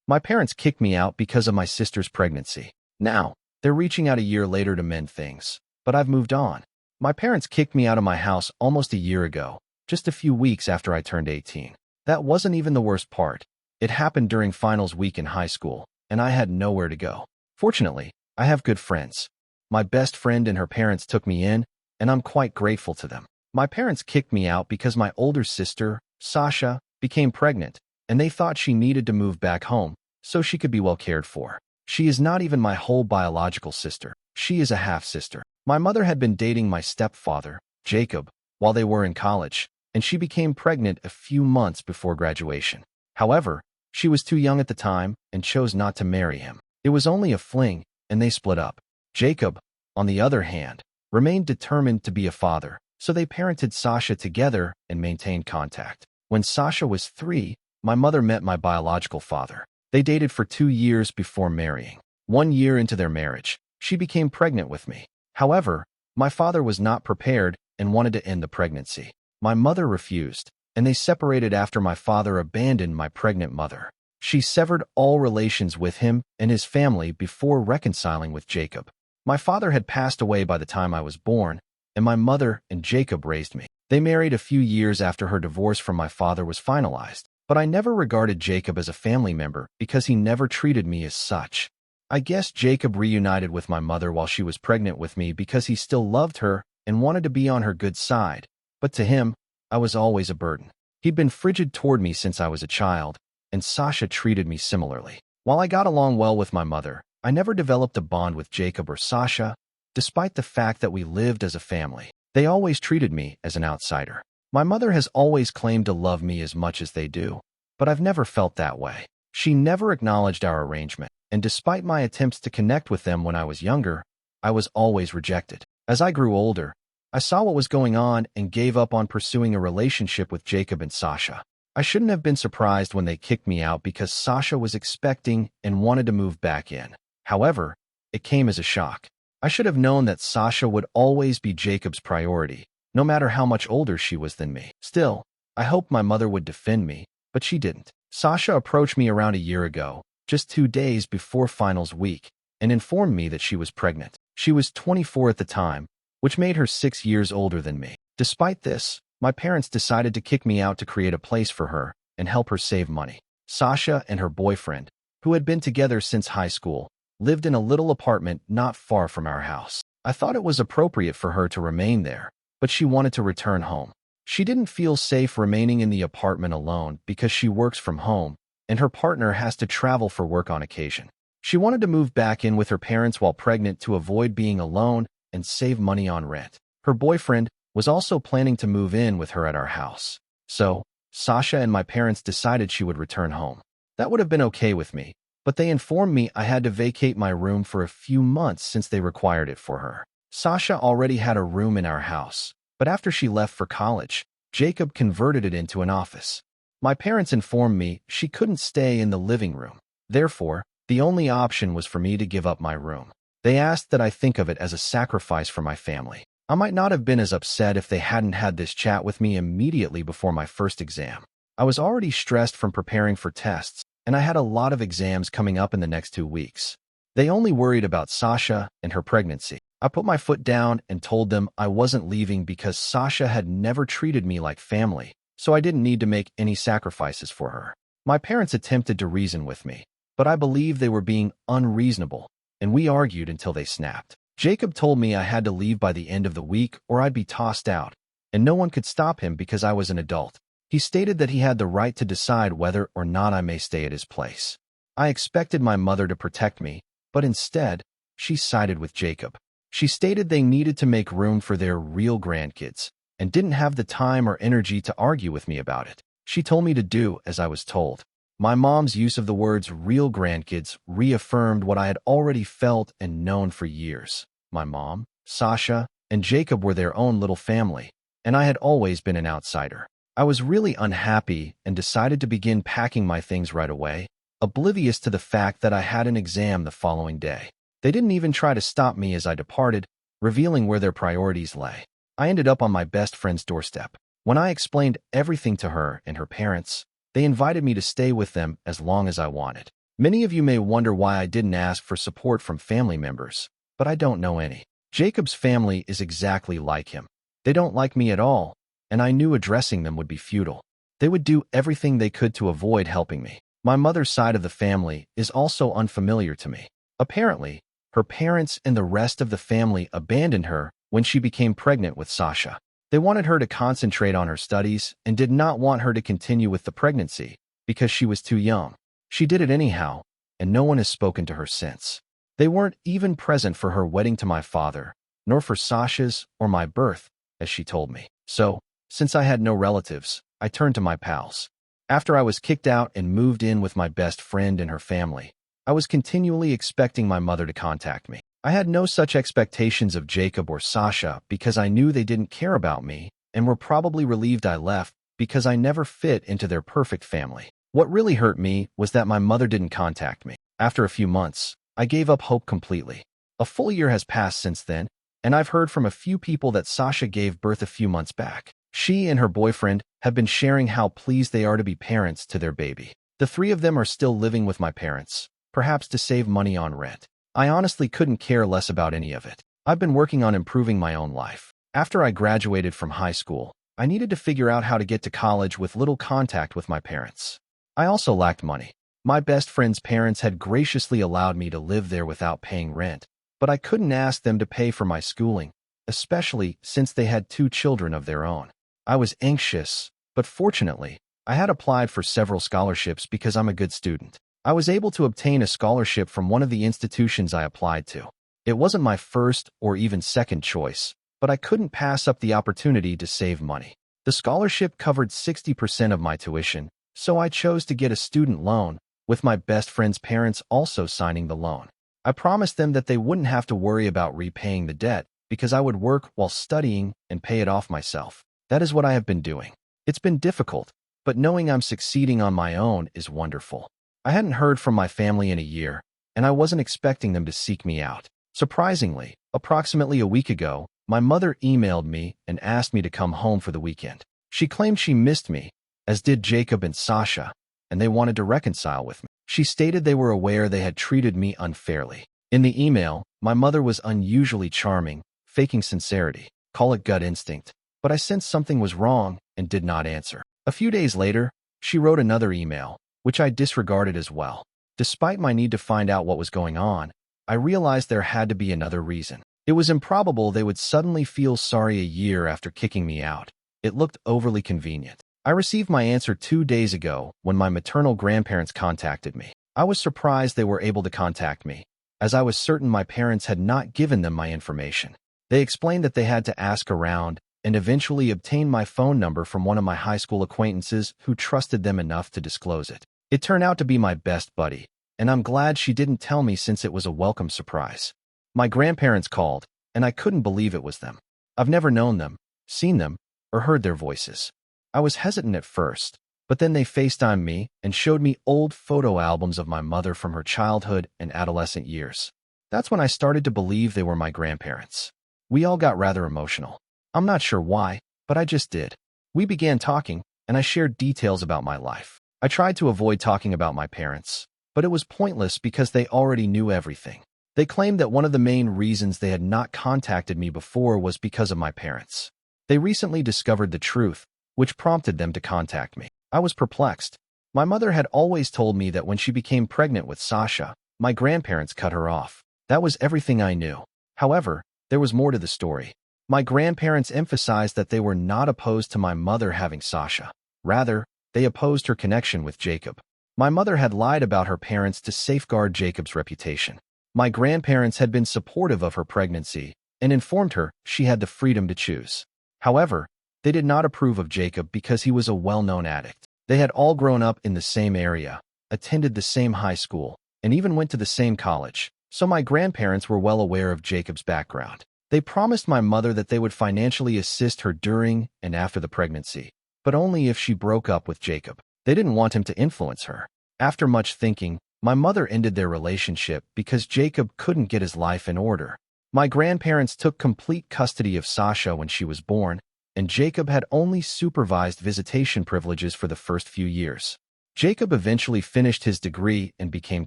My parents kicked me out because of my sister's pregnancy. Now, they're reaching out a year later to mend things. But I've moved on. My parents kicked me out of my house almost a year ago, just a few weeks after I turned 18. That wasn't even the worst part. It happened during finals week in high school, and I had nowhere to go. Fortunately, I have good friends. My best friend and her parents took me in, and I'm quite grateful to them. My parents kicked me out because my older sister, Sasha, became pregnant, and they thought she needed to move back home so she could be well cared for. She is not even my whole biological sister. She is a half-sister. My mother had been dating my stepfather, Jacob, while they were in college, and she became pregnant a few months before graduation. However, she was too young at the time and chose not to marry him. It was only a fling, and they split up. Jacob, on the other hand, remained determined to be a father, so they parented Sasha together and maintained contact. When Sasha was 3, my mother met my biological father. They dated for 2 years before marrying. 1 year into their marriage, she became pregnant with me. However, my father was not prepared and wanted to end the pregnancy. My mother refused, and they separated after my father abandoned my pregnant mother. She severed all relations with him and his family before reconciling with Jacob. My father had passed away by the time I was born, and my mother and Jacob raised me. They married a few years after her divorce from my father was finalized, but I never regarded Jacob as a family member because he never treated me as such. I guess Jacob reunited with my mother while she was pregnant with me because he still loved her and wanted to be on her good side, but to him, I was always a burden. He'd been frigid toward me since I was a child, and Sasha treated me similarly. While I got along well with my mother, I never developed a bond with Jacob or Sasha, despite the fact that we lived as a family. They always treated me as an outsider. My mother has always claimed to love me as much as they do, but I've never felt that way. She never acknowledged our arrangement, and despite my attempts to connect with them when I was younger, I was always rejected. As I grew older, I saw what was going on and gave up on pursuing a relationship with Jacob and Sasha. I shouldn't have been surprised when they kicked me out because Sasha was expecting and wanted to move back in. However, it came as a shock. I should have known that Sasha would always be Jacob's priority, no matter how much older she was than me. Still, I hoped my mother would defend me, but she didn't. Sasha approached me around a year ago, just 2 days before finals week, and informed me that she was pregnant. She was 24 at the time, which made her 6 years older than me. Despite this, my parents decided to kick me out to create a place for her and help her save money. Sasha and her boyfriend, who had been together since high school, lived in a little apartment not far from our house. I thought it was appropriate for her to remain there, but she wanted to return home. She didn't feel safe remaining in the apartment alone because she works from home, and her partner has to travel for work on occasion. She wanted to move back in with her parents while pregnant to avoid being alone and save money on rent. Her boyfriend was also planning to move in with her at our house. So, Sasha and my parents decided she would return home. That would have been okay with me, but they informed me I had to vacate my room for a few months since they required it for her. Sasha already had a room in our house, but after she left for college, Jacob converted it into an office. My parents informed me she couldn't stay in the living room. Therefore, the only option was for me to give up my room. They asked that I think of it as a sacrifice for my family. I might not have been as upset if they hadn't had this chat with me immediately before my first exam. I was already stressed from preparing for tests, and I had a lot of exams coming up in the next 2 weeks. They only worried about Sasha and her pregnancy. I put my foot down and told them I wasn't leaving because Sasha had never treated me like family, so I didn't need to make any sacrifices for her. My parents attempted to reason with me, but I believe they were being unreasonable, and we argued until they snapped. Jacob told me I had to leave by the end of the week or I'd be tossed out, and no one could stop him because I was an adult. He stated that he had the right to decide whether or not I may stay at his place. I expected my mother to protect me, but instead, she sided with Jacob. She stated they needed to make room for their real grandkids and didn't have the time or energy to argue with me about it. She told me to do as I was told. My mom's use of the words real grandkids reaffirmed what I had already felt and known for years. My mom, Sasha, and Jacob were their own little family, and I had always been an outsider. I was really unhappy and decided to begin packing my things right away, oblivious to the fact that I had an exam the following day. They didn't even try to stop me as I departed, revealing where their priorities lay. I ended up on my best friend's doorstep. When I explained everything to her and her parents, they invited me to stay with them as long as I wanted. Many of you may wonder why I didn't ask for support from family members, but I don't know any. Jacob's family is exactly like him. They don't like me at all, and I knew addressing them would be futile. They would do everything they could to avoid helping me. My mother's side of the family is also unfamiliar to me. Apparently, her parents and the rest of the family abandoned her when she became pregnant with Sasha. They wanted her to concentrate on her studies and did not want her to continue with the pregnancy because she was too young. She did it anyhow, and no one has spoken to her since. They weren't even present for her wedding to my father, nor for Sasha's or my birth, as she told me. So, since I had no relatives, I turned to my pals. After I was kicked out and moved in with my best friend and her family, I was continually expecting my mother to contact me. I had no such expectations of Jacob or Sasha because I knew they didn't care about me and were probably relieved I left because I never fit into their perfect family. What really hurt me was that my mother didn't contact me. After a few months, I gave up hope completely. A full year has passed since then, and I've heard from a few people that Sasha gave birth a few months back. She and her boyfriend have been sharing how pleased they are to be parents to their baby. The three of them are still living with my parents, perhaps to save money on rent. I honestly couldn't care less about any of it. I've been working on improving my own life. After I graduated from high school, I needed to figure out how to get to college with little contact with my parents. I also lacked money. My best friend's parents had graciously allowed me to live there without paying rent, but I couldn't ask them to pay for my schooling, especially since they had 2 children of their own. I was anxious, but fortunately, I had applied for several scholarships because I'm a good student. I was able to obtain a scholarship from one of the institutions I applied to. It wasn't my first or even second choice, but I couldn't pass up the opportunity to save money. The scholarship covered 60% of my tuition, so I chose to get a student loan, with my best friend's parents also signing the loan. I promised them that they wouldn't have to worry about repaying the debt because I would work while studying and pay it off myself. That is what I have been doing. It's been difficult, but knowing I'm succeeding on my own is wonderful. I hadn't heard from my family in a year, and I wasn't expecting them to seek me out. Surprisingly, approximately a week ago, my mother emailed me and asked me to come home for the weekend. She claimed she missed me, as did Jacob and Sasha, and they wanted to reconcile with me. She stated they were aware they had treated me unfairly. In the email, my mother was unusually charming, faking sincerity. Call it gut instinct. But I sensed something was wrong and did not answer. A few days later, she wrote another email, which I disregarded as well. Despite my need to find out what was going on, I realized there had to be another reason. It was improbable they would suddenly feel sorry a year after kicking me out. It looked overly convenient. I received my answer 2 days ago when my maternal grandparents contacted me. I was surprised they were able to contact me, as I was certain my parents had not given them my information. They explained that they had to ask around and eventually obtain my phone number from one of my high school acquaintances who trusted them enough to disclose it. It turned out to be my best buddy, and I'm glad she didn't tell me since it was a welcome surprise. My grandparents called, and I couldn't believe it was them. I've never known them, seen them, or heard their voices. I was hesitant at first, but then they FaceTimed me and showed me old photo albums of my mother from her childhood and adolescent years. That's when I started to believe they were my grandparents. We all got rather emotional. I'm not sure why, but I just did. We began talking, and I shared details about my life. I tried to avoid talking about my parents, but it was pointless because they already knew everything. They claimed that one of the main reasons they had not contacted me before was because of my parents. They recently discovered the truth, which prompted them to contact me. I was perplexed. My mother had always told me that when she became pregnant with Sasha, my grandparents cut her off. That was everything I knew. However, there was more to the story. My grandparents emphasized that they were not opposed to my mother having Sasha. Rather, they opposed her connection with Jacob. My mother had lied about her parents to safeguard Jacob's reputation. My grandparents had been supportive of her pregnancy and informed her she had the freedom to choose. However, they did not approve of Jacob because he was a well-known addict. They had all grown up in the same area, attended the same high school, and even went to the same college, so my grandparents were well aware of Jacob's background. They promised my mother that they would financially assist her during and after the pregnancy, but only if she broke up with Jacob. They didn't want him to influence her. After much thinking, my mother ended their relationship because Jacob couldn't get his life in order. My grandparents took complete custody of Sasha when she was born, and Jacob had only supervised visitation privileges for the first few years. Jacob eventually finished his degree and became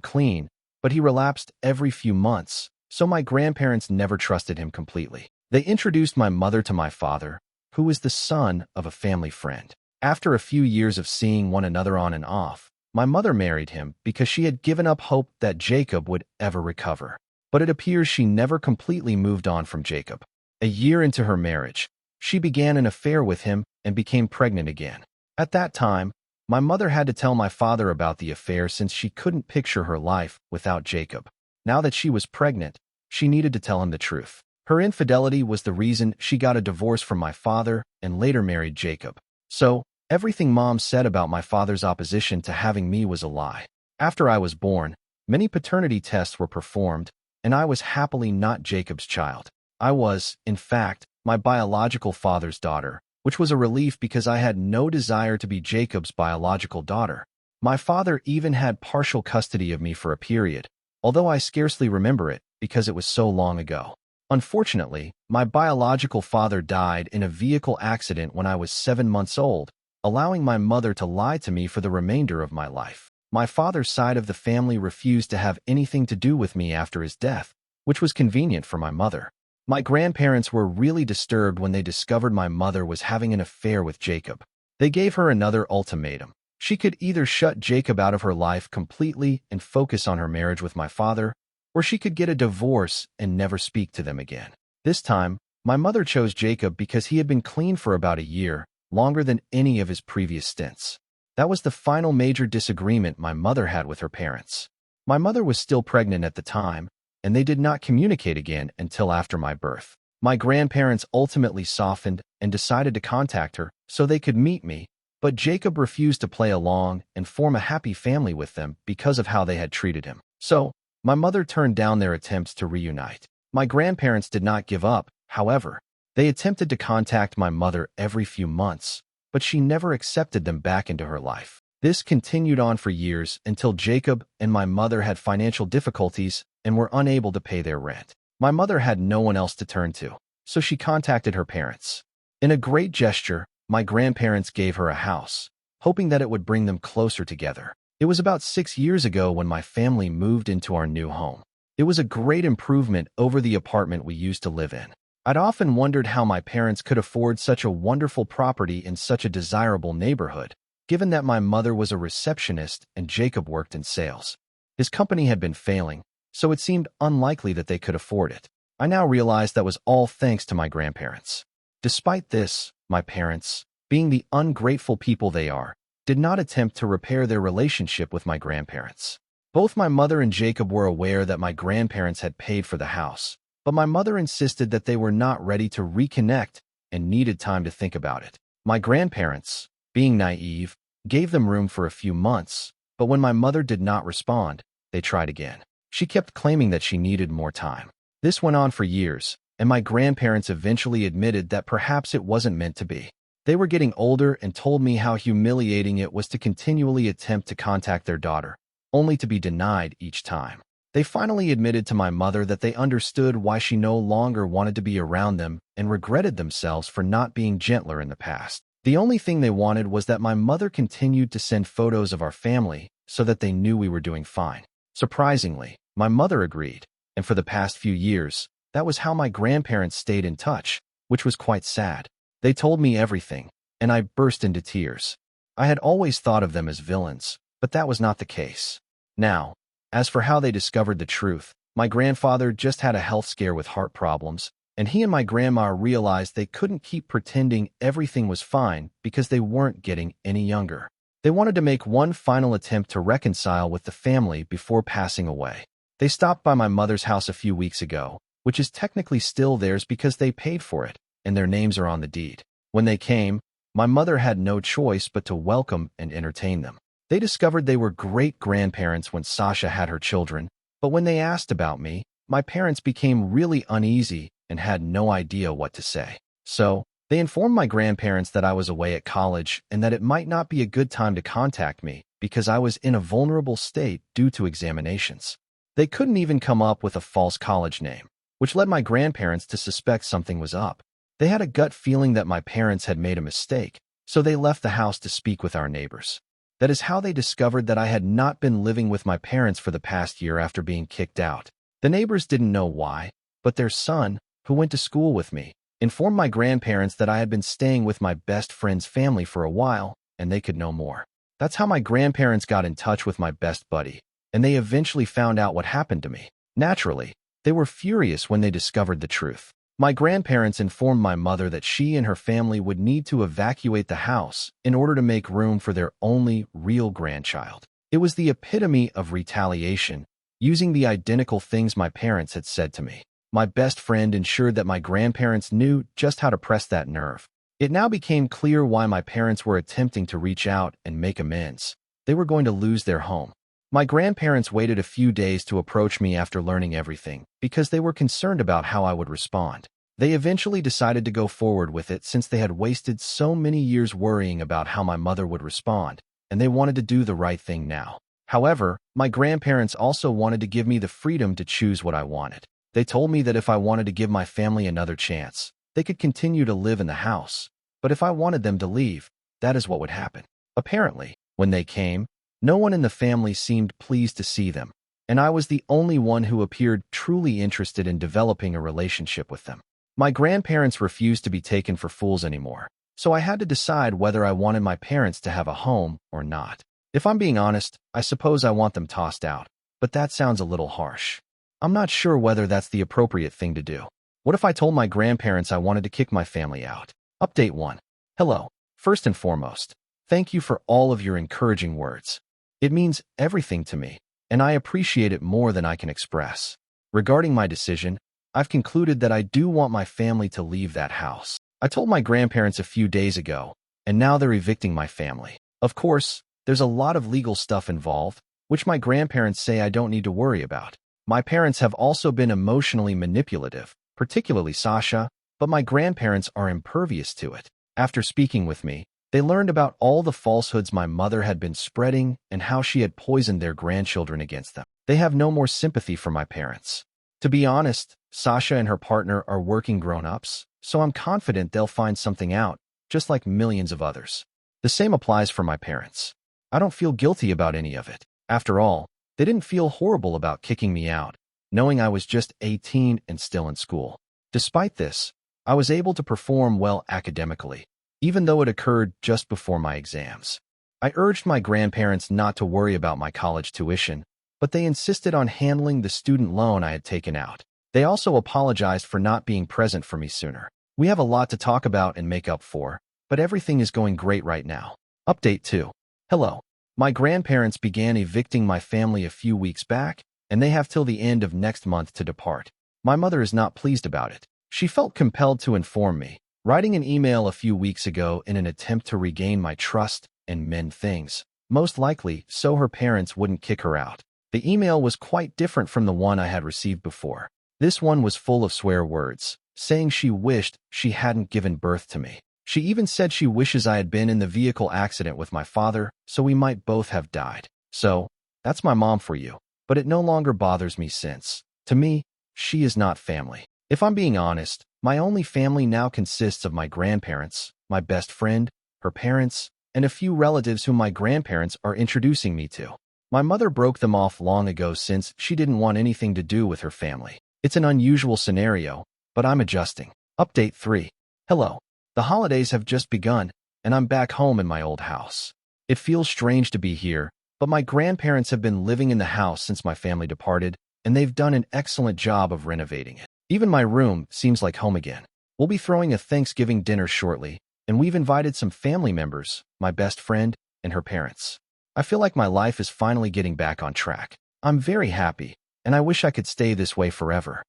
clean, but he relapsed every few months, so my grandparents never trusted him completely. They introduced my mother to my father, who was the son of a family friend. After a few years of seeing one another on and off, my mother married him because she had given up hope that Jacob would ever recover. But it appears she never completely moved on from Jacob. A year into her marriage, she began an affair with him and became pregnant again. At that time, my mother had to tell my father about the affair since she couldn't picture her life without Jacob. Now that she was pregnant, she needed to tell him the truth. Her infidelity was the reason she got a divorce from my father and later married Jacob. So, everything Mom said about my father's opposition to having me was a lie. After I was born, many paternity tests were performed, and I was happily not Jacob's child. I was, in fact, my biological father's daughter, which was a relief because I had no desire to be Jacob's biological daughter. My father even had partial custody of me for a period, although I scarcely remember it because it was so long ago. Unfortunately, my biological father died in a vehicle accident when I was 7 months old, allowing my mother to lie to me for the remainder of my life. My father's side of the family refused to have anything to do with me after his death, which was convenient for my mother. My grandparents were really disturbed when they discovered my mother was having an affair with Jacob. They gave her another ultimatum. She could either shut Jacob out of her life completely and focus on her marriage with my father, or she could get a divorce and never speak to them again. This time, my mother chose Jacob because he had been clean for about a year, longer than any of his previous stints. That was the final major disagreement my mother had with her parents. My mother was still pregnant at the time, and they did not communicate again until after my birth. My grandparents ultimately softened and decided to contact her so they could meet me, but Jacob refused to play along and form a happy family with them because of how they had treated him. So, my mother turned down their attempts to reunite. My grandparents did not give up, however. They attempted to contact my mother every few months, but she never accepted them back into her life. This continued on for years until Jacob and my mother had financial difficulties and were unable to pay their rent. My mother had no one else to turn to, so she contacted her parents. In a great gesture, my grandparents gave her a house, hoping that it would bring them closer together. It was about 6 years ago when my family moved into our new home. It was a great improvement over the apartment we used to live in. I'd often wondered how my parents could afford such a wonderful property in such a desirable neighborhood, given that my mother was a receptionist and Jacob worked in sales. His company had been failing, so it seemed unlikely that they could afford it. I now realized that was all thanks to my grandparents. Despite this, my parents, being the ungrateful people they are, did not attempt to repair their relationship with my grandparents. Both my mother and Jacob were aware that my grandparents had paid for the house, but my mother insisted that they were not ready to reconnect and needed time to think about it. My grandparents, being naive, gave them room for a few months, but when my mother did not respond, they tried again. She kept claiming that she needed more time. This went on for years, and my grandparents eventually admitted that perhaps it wasn't meant to be. They were getting older and told me how humiliating it was to continually attempt to contact their daughter, only to be denied each time. They finally admitted to my mother that they understood why she no longer wanted to be around them and regretted themselves for not being gentler in the past. The only thing they wanted was that my mother continued to send photos of our family so that they knew we were doing fine. Surprisingly, my mother agreed, and for the past few years, that was how my grandparents stayed in touch, which was quite sad. They told me everything, and I burst into tears. I had always thought of them as villains, but that was not the case. Now, as for how they discovered the truth, my grandfather just had a health scare with heart problems, and he and my grandma realized they couldn't keep pretending everything was fine because they weren't getting any younger. They wanted to make one final attempt to reconcile with the family before passing away. They stopped by my mother's house a few weeks ago, which is technically still theirs because they paid for it, and their names are on the deed. When they came, my mother had no choice but to welcome and entertain them. They discovered they were great-grandparents when Sasha had her children, but when they asked about me, my parents became really uneasy and had no idea what to say. So, they informed my grandparents that I was away at college and that it might not be a good time to contact me because I was in a vulnerable state due to examinations. They couldn't even come up with a false college name, which led my grandparents to suspect something was up. They had a gut feeling that my parents had made a mistake, so they left the house to speak with our neighbors. That is how they discovered that I had not been living with my parents for the past year after being kicked out. The neighbors didn't know why, but their son, who went to school with me, informed my grandparents that I had been staying with my best friend's family for a while, and they could know more. That's how my grandparents got in touch with my best buddy, and they eventually found out what happened to me. Naturally, they were furious when they discovered the truth. My grandparents informed my mother that she and her family would need to evacuate the house in order to make room for their only real grandchild. It was the epitome of retaliation, using the identical things my parents had said to me. My best friend ensured that my grandparents knew just how to press that nerve. It now became clear why my parents were attempting to reach out and make amends. They were going to lose their home. My grandparents waited a few days to approach me after learning everything, because they were concerned about how I would respond. They eventually decided to go forward with it since they had wasted so many years worrying about how my mother would respond, and they wanted to do the right thing now. However, my grandparents also wanted to give me the freedom to choose what I wanted. They told me that if I wanted to give my family another chance, they could continue to live in the house, but if I wanted them to leave, that is what would happen. Apparently, when they came, no one in the family seemed pleased to see them, and I was the only one who appeared truly interested in developing a relationship with them. My grandparents refused to be taken for fools anymore, so I had to decide whether I wanted my parents to have a home or not. If I'm being honest, I suppose I want them tossed out, but that sounds a little harsh. I'm not sure whether that's the appropriate thing to do. What if I told my grandparents I wanted to kick my family out? Update 1. Hello. First and foremost, thank you for all of your encouraging words. It means everything to me, and I appreciate it more than I can express. Regarding my decision, I've concluded that I do want my family to leave that house. I told my grandparents a few days ago, and now they're evicting my family. Of course, there's a lot of legal stuff involved, which my grandparents say I don't need to worry about. My parents have also been emotionally manipulative, particularly Sasha, but my grandparents are impervious to it. After speaking with me, they learned about all the falsehoods my mother had been spreading and how she had poisoned their grandchildren against them. They have no more sympathy for my parents. To be honest, Sasha and her partner are working grown-ups, so I'm confident they'll find something out, just like millions of others. The same applies for my parents. I don't feel guilty about any of it. After all, they didn't feel horrible about kicking me out, knowing I was just 18 and still in school. Despite this, I was able to perform well academically, even though it occurred just before my exams. I urged my grandparents not to worry about my college tuition, but they insisted on handling the student loan I had taken out. They also apologized for not being present for me sooner. We have a lot to talk about and make up for, but everything is going great right now. Update 2. Hello. My grandparents began evicting my family a few weeks back, and they have till the end of next month to depart. My mother is not pleased about it. She felt compelled to inform me, writing an email a few weeks ago in an attempt to regain my trust and mend things, most likely so her parents wouldn't kick her out. The email was quite different from the one I had received before. This one was full of swear words, saying she wished she hadn't given birth to me. She even said she wishes I had been in the vehicle accident with my father, so we might both have died. So, that's my mom for you. But it no longer bothers me since, to me, she is not family. If I'm being honest, my only family now consists of my grandparents, my best friend, her parents, and a few relatives whom my grandparents are introducing me to. My mother broke them off long ago since she didn't want anything to do with her family. It's an unusual scenario, but I'm adjusting. Update 3. Hello. The holidays have just begun, and I'm back home in my old house. It feels strange to be here, but my grandparents have been living in the house since my family departed, and they've done an excellent job of renovating it. Even my room seems like home again. We'll be throwing a Thanksgiving dinner shortly, and we've invited some family members, my best friend, and her parents. I feel like my life is finally getting back on track. I'm very happy, and I wish I could stay this way forever.